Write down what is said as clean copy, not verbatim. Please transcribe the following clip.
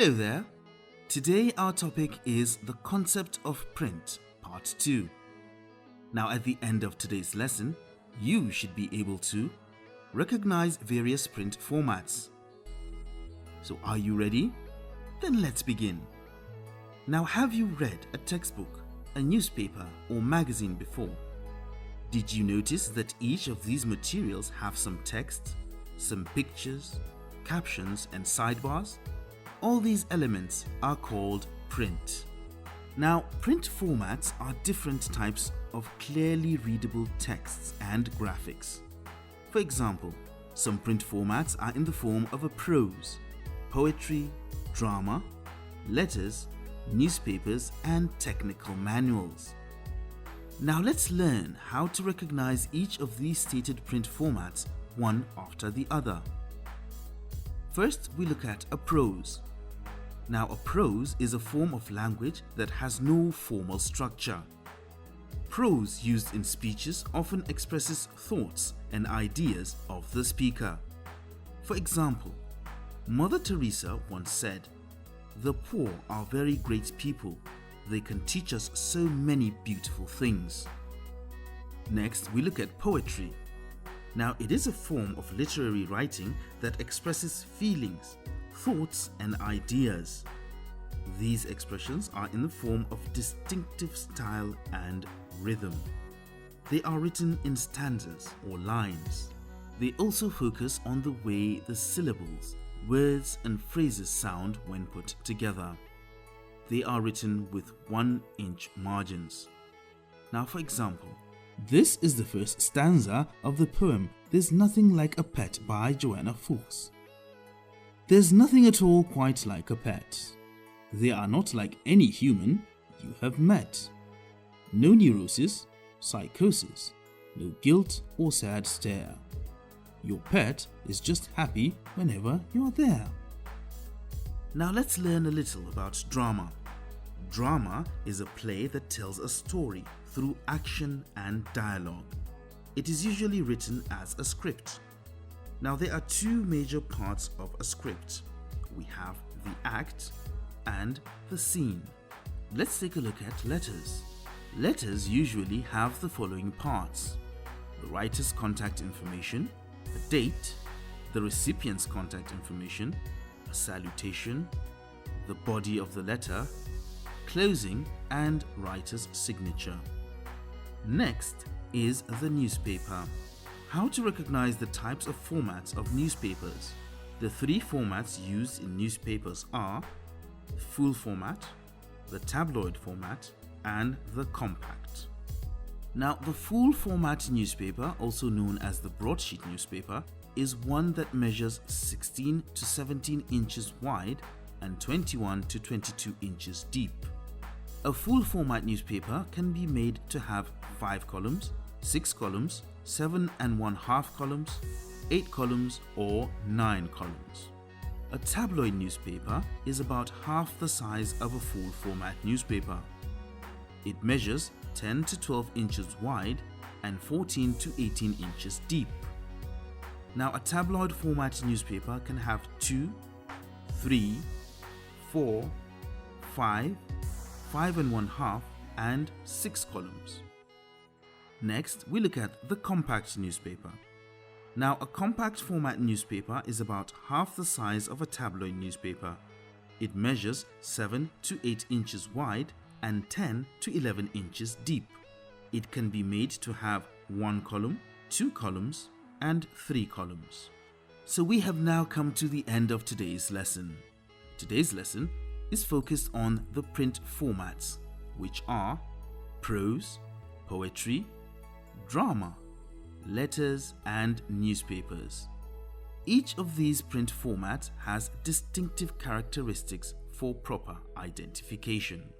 Hello there. Today our topic is the concept of print, part 2. Now at the end of today's lesson, you should be able to recognize various print formats. So are you ready? Then let's begin. Now, have you read a textbook, a newspaper or magazine before? Did you notice that each of these materials have some text, some pictures, captions and sidebars? All these elements are called print. Now, print formats are different types of clearly readable texts and graphics. For example, some print formats are in the form of a prose, poetry, drama, letters, newspapers and technical manuals. Now let's learn how to recognize each of these stated print formats one after the other. First, we look at a prose. Now, a prose is a form of language that has no formal structure. Prose used in speeches often expresses thoughts and ideas of the speaker. For example, Mother Teresa once said, "The poor are very great people. They can teach us so many beautiful things." Next, we look at poetry. Now, it is a form of literary writing that expresses feelings, thoughts and ideas. These expressions are in the form of distinctive style and rhythm. They are written in stanzas or lines. They also focus on the way the syllables, words and phrases sound when put together. They are written with 1-inch margins. Now, for example, this is the first stanza of the poem "There's Nothing Like a Pet" by Joanna Fox. There's nothing at all quite like a pet. They are not like any human you have met. No neurosis, psychosis, no guilt or sad stare. Your pet is just happy whenever you're there. Now let's learn a little about drama. Drama is a play that tells a story through action and dialogue. It is usually written as a script. Now, there are two major parts of a script. We have the act and the scene. Let's take a look at letters. Letters usually have the following parts: the writer's contact information, a date, the recipient's contact information, a salutation, the body of the letter, closing, and writer's signature. Next is the newspaper. How to recognize the types of formats of newspapers. The three formats used in newspapers are the full format, the tabloid format, and the compact. Now, the full format newspaper, also known as the broadsheet newspaper, is one that measures 16 to 17 inches wide and 21 to 22 inches deep. A full format newspaper can be made to have 5 columns, 6 columns, 7½ columns, 8 columns, or 9 columns. A tabloid newspaper is about half the size of a full format newspaper. It measures 10 to 12 inches wide and 14 to 18 inches deep. Now, a tabloid format newspaper can have 2, 3, 4, 5, 5½ and 6 columns. Next, we look at the compact newspaper. Now, a compact format newspaper is about half the size of a tabloid newspaper. It measures 7 to 8 inches wide and 10 to 11 inches deep. It can be made to have 1 column, 2 columns, and 3 columns. So we have now come to the end of today's lesson. Today's lesson is focused on the print formats, which are prose, poetry, drama, letters, and newspapers. Each of these print formats has distinctive characteristics for proper identification.